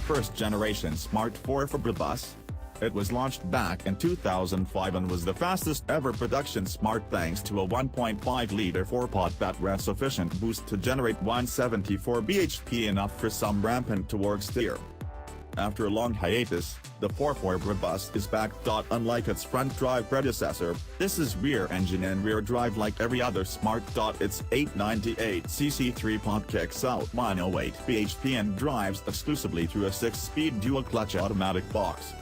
first-generation smart Forfour Brabus. It was launched back in 2005 and was the fastest ever production smart thanks to a 1.5-liter 4-pot that sufficient boost to generate 174 bhp, enough for some rampant to work steer. After a long hiatus, the Forfour Brabus is back. Unlike its front-drive predecessor, this is rear engine and rear drive like every other smart. Its 898cc 3-pot kicks out 108 bhp and drives exclusively through a 6-speed dual-clutch automatic box.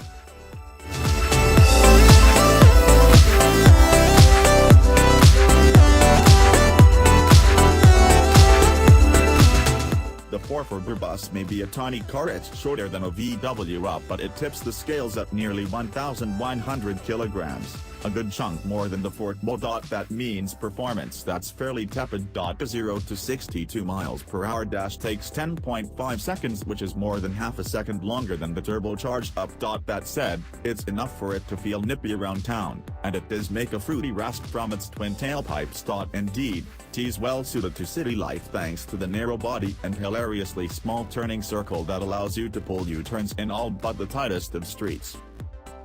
The Forfour Brabus may be a tiny car. It's shorter than a VW up, but it tips the scales at nearly 1,100 kilograms, a good chunk more than the Forfour. That means performance that's fairly tepid. 0 to 62 miles per hour takes 10.5 seconds, which is more than half a second longer than the turbocharged up. That said, it's enough for it to feel nippy around town, and it does make a fruity rasp from its twin tailpipes. Indeed, it's well suited to city life thanks to the narrow body and hilariously small turning circle that allows you to pull U-turns in all but the tightest of streets.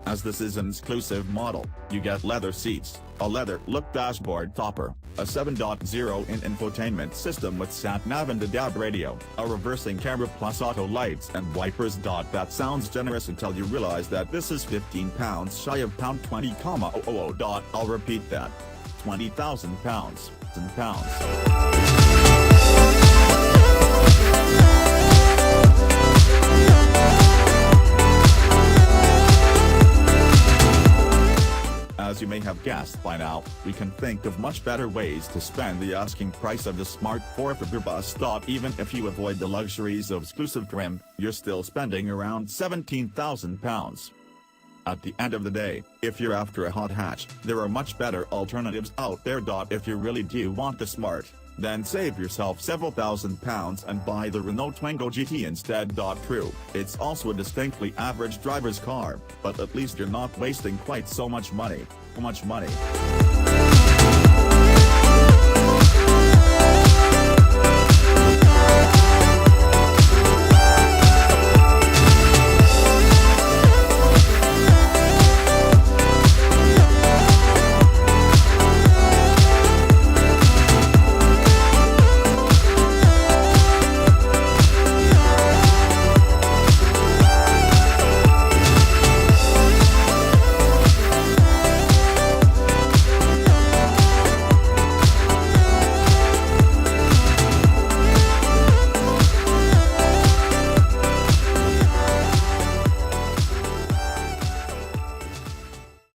As this is an exclusive model, you get leather seats, a leather-look dashboard topper, a 7.0-in infotainment system with sat-nav and a DAB radio, a reversing camera plus auto lights and wipers. That sounds generous until you realize that this is 15 pounds shy of £20,000. I'll repeat that. 20,000 pounds. As you may have guessed by now, we can think of much better ways to spend the asking price of the smart Forfour Brabus. Even if you avoid the luxuries of exclusive trim, you're still spending around £17,000. At the end of the day, if you're after a hot hatch, there are much better alternatives out there. If you really do want the smart, then save yourself several £1,000s and buy the Renault Twingo GT instead. True, it's also a distinctly average driver's car, but at least you're not wasting quite so much money.